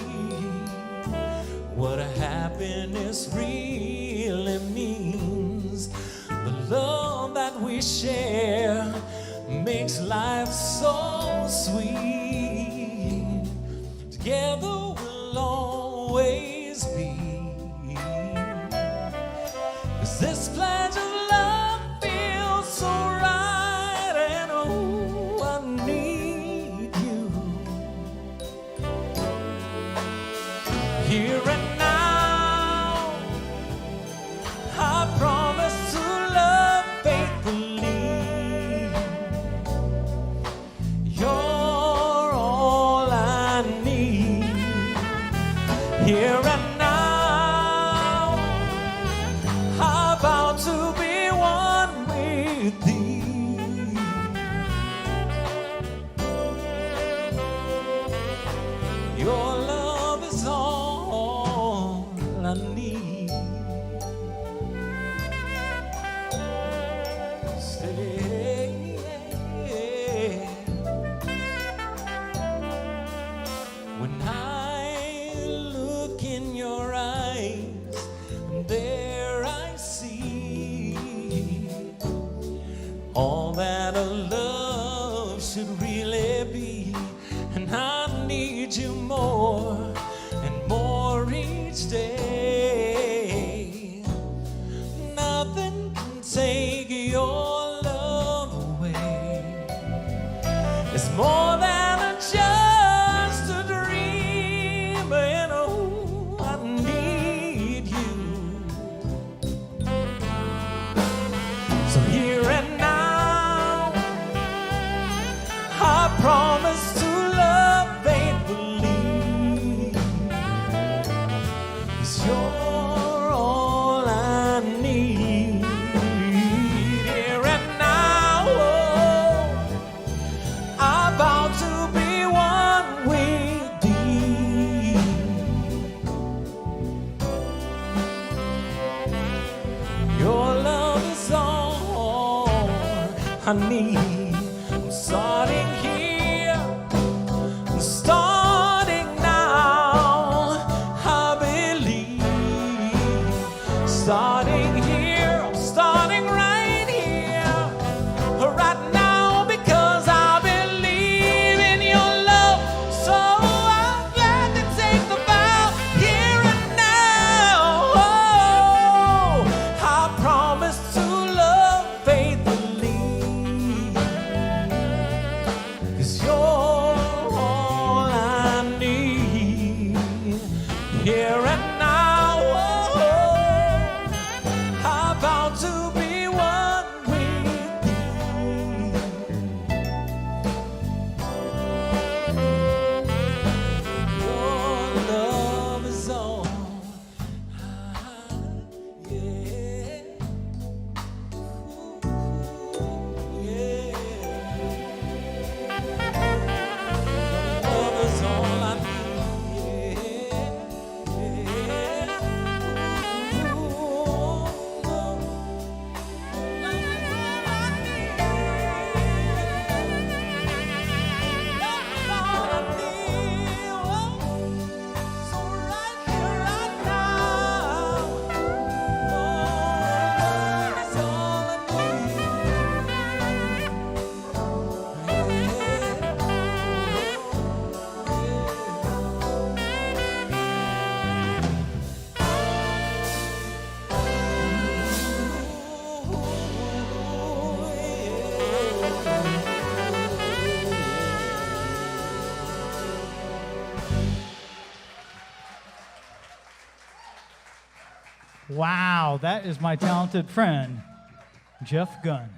what happiness really means. The love that we share makes life so sweet. Together we'll always be. 'Cause this pledge of love feels so right, and oh, I need you. Here and now, I promise to love faithfully. You're all I need. Here and now, I vow to be one with thee. Your love is all I need. Stay. When I look in your eyes, there I see all that a love should really be. And I need you more and more each day. Nothing can take your love away. It's more than just a dream, and oh, I need you. So here and now, I promise to love faithfully. 'Cause you're all I need. Here and now, I vow to be one with thee. Your love is all I need. I'm starting here, I'm starting now. I believe. Starting here, I'm starting right here, right now, because I believe in your love. So I'm glad to take the vow here and now. Oh, I promise to love faithfully. Wow, that is my talented friend, Jeff Gunn.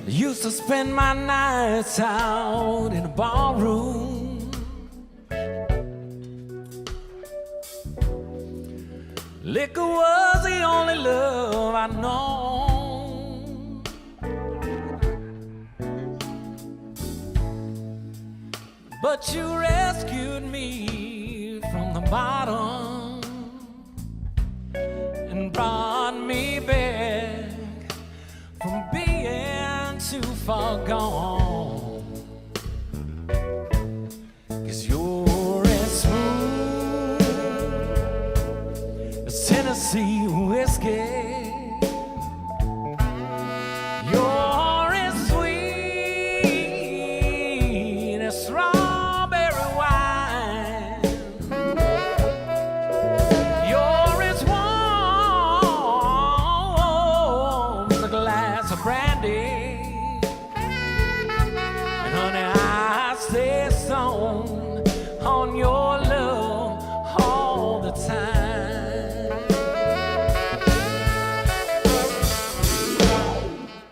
Used to spend my nights out in a ballroom, liquor was the only love I know. But you rescued me from the bottom and brought me back from being too far gone. 'Cause you're as smooth as Tennessee whiskey. You're as sweet as strawberry wine. You're as warm as a glass of brandy. And honey, I stay stoned on your love all the time.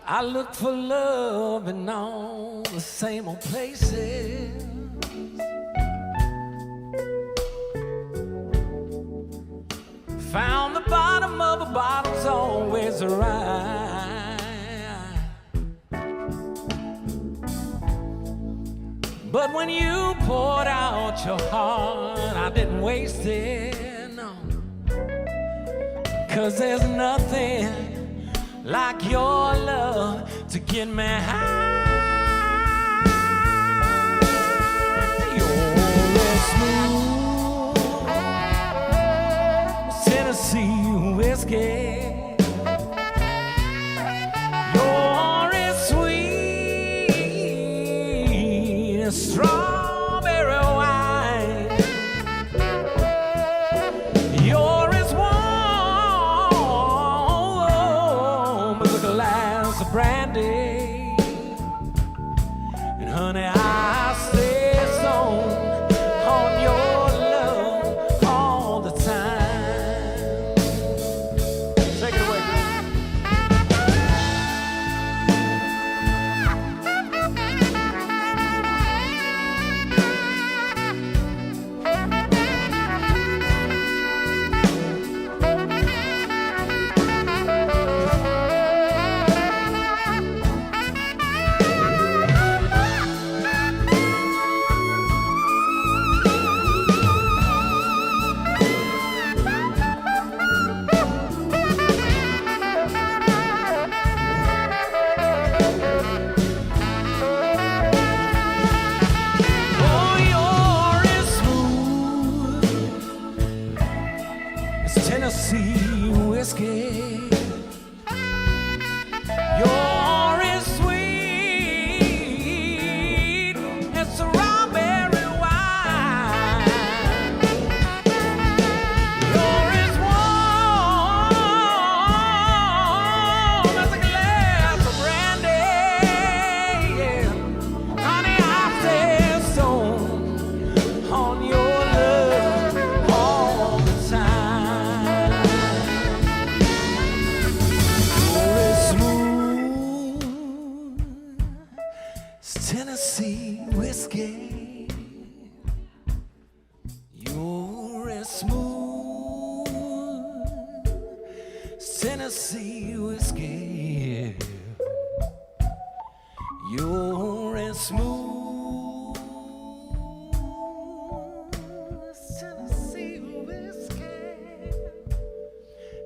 I look for love in all the same old places. Found the bottom of a bottle's always right. But when you poured out your heart, I didn't waste it, no. 'Cause there's nothing like your love to get me high. You're as smooth as Tennessee whiskey. You're as sweet as strawberry wine. You're as warm as a glass of brandy. And honey, I stay stoned on your love all the time. Take it away, Greg. Oh, you're as smooth as Tennessee whiskey. You're as sweet as strawberry wine. You're as warm as a glass of brandy. Yeah. Honey, I stay stoned on your love all the time. You're as smooth as Tennessee whiskey. You're as smooth as Tennessee whiskey. You're as smooth as Tennessee whiskey.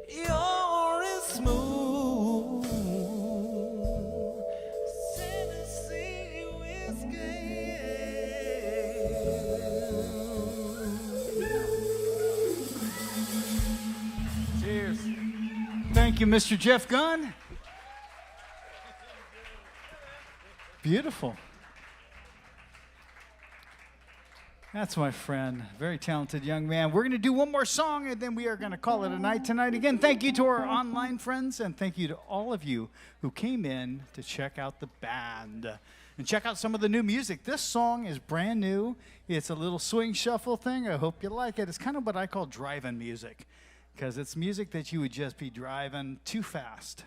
You're as smooth as Tennessee whiskey. Cheers. Thank you, Mr. Jeff Gunn. Beautiful. That's my friend, very talented young man. We're going to do one more song, and then we are going to call it a night tonight. Again, thank you to our online friends, and thank you to all of you who came in to check out the band and check out some of the new music. This song is brand new. It's a little swing shuffle thing. I hope you like it. It's kind of what I call driving music, because it's music that you would just be driving too fast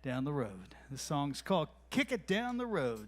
down the road. This song's called Kick It Down the Road.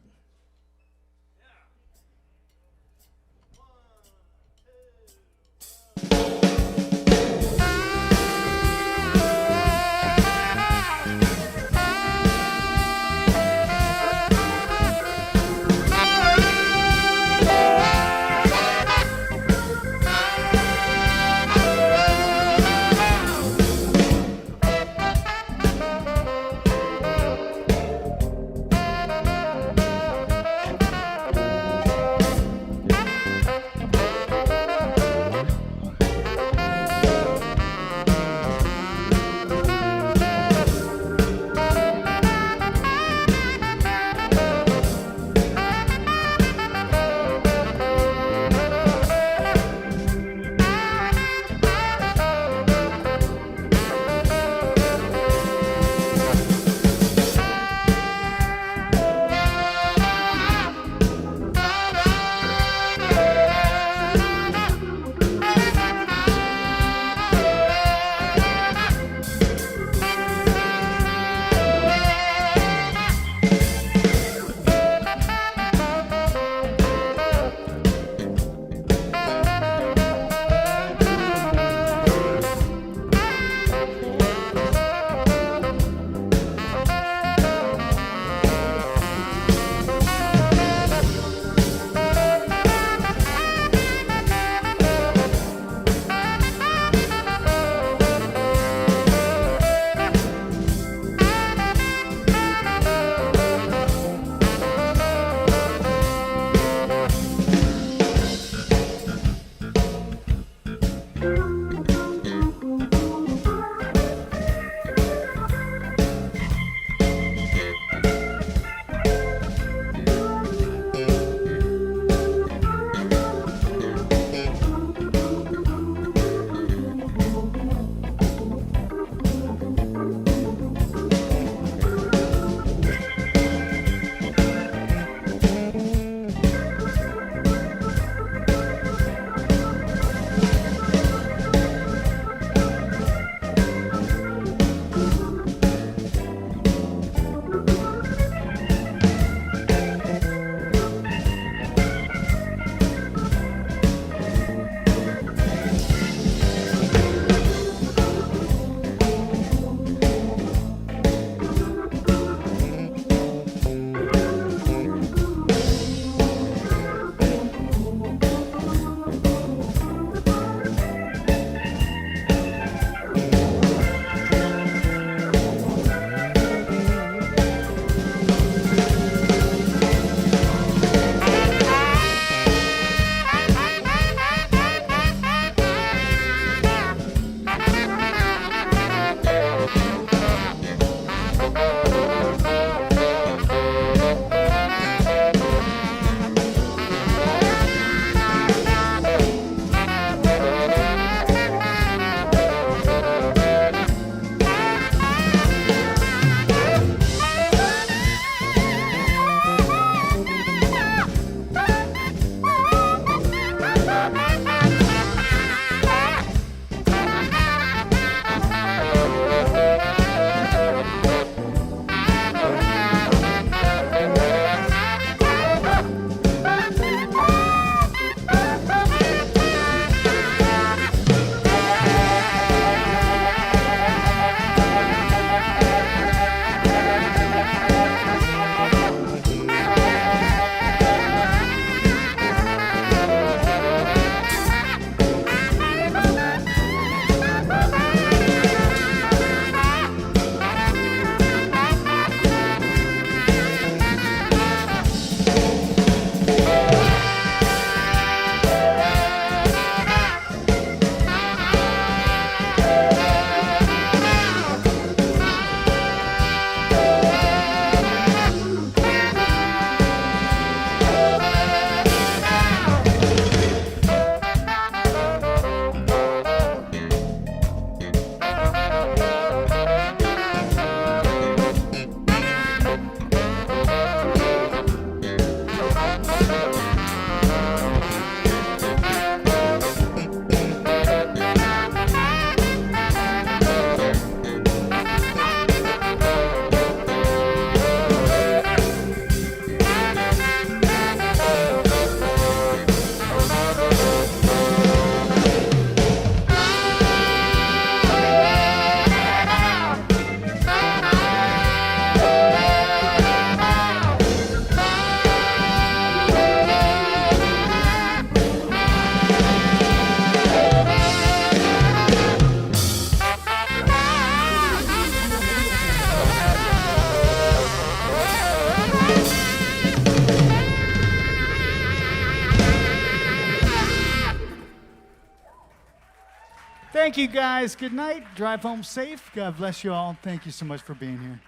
Thank you, guys. Good night. Drive home safe. God bless you all. Thank you so much for being here.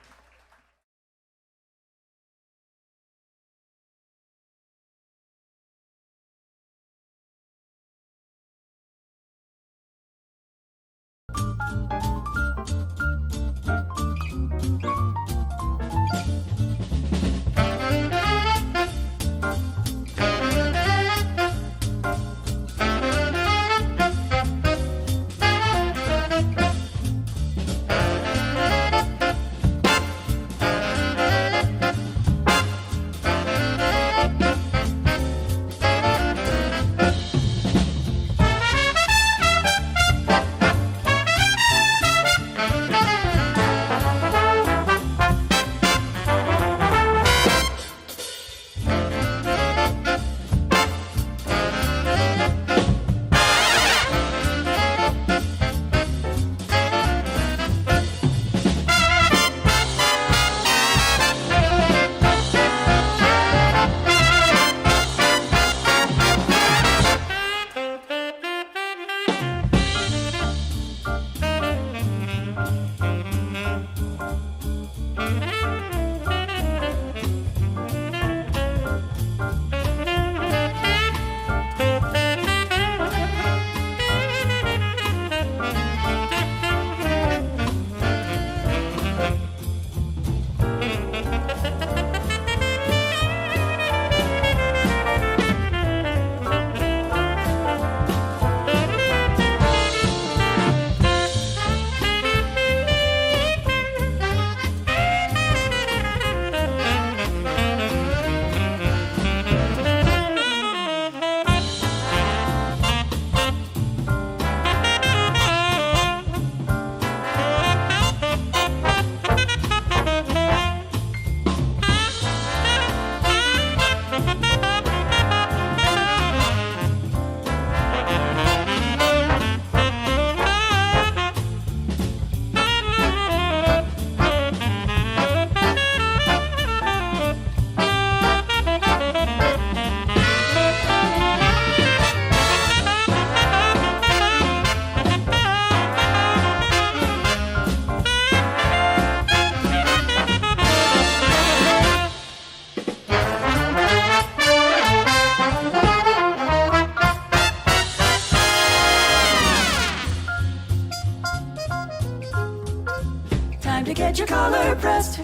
get your collar pressed.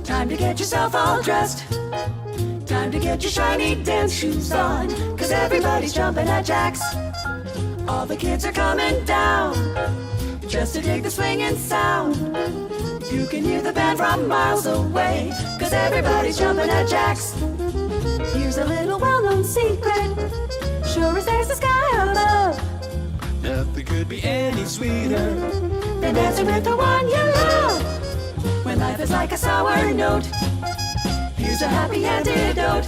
Time to get yourself all dressed. Time to get your shiny dance shoes on, 'cause everybody's jumping at Jax. All the kids are coming down just to dig the swinging sound. You can hear the band from miles away, 'cause everybody's jumping at Jax. Here's a little well-known secret, sure as there's a sky above. Nothing could be any sweeter than dancing with the one you love. When life is like a sour note, here's a happy antidote.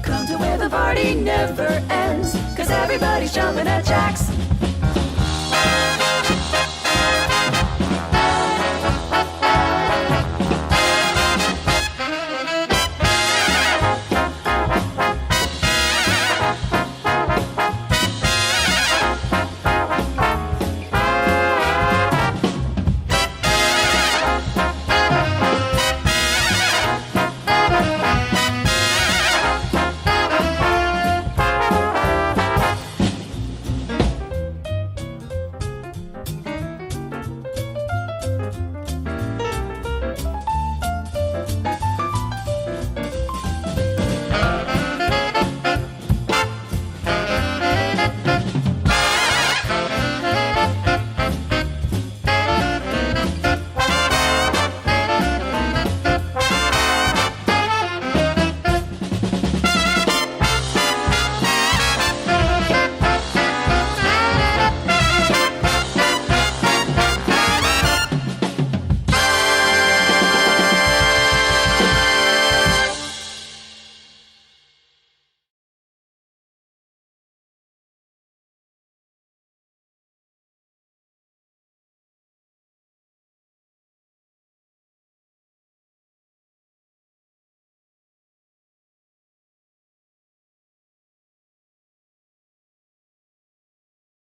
Come to where the party never ends, 'cause everybody's jumping at Jax.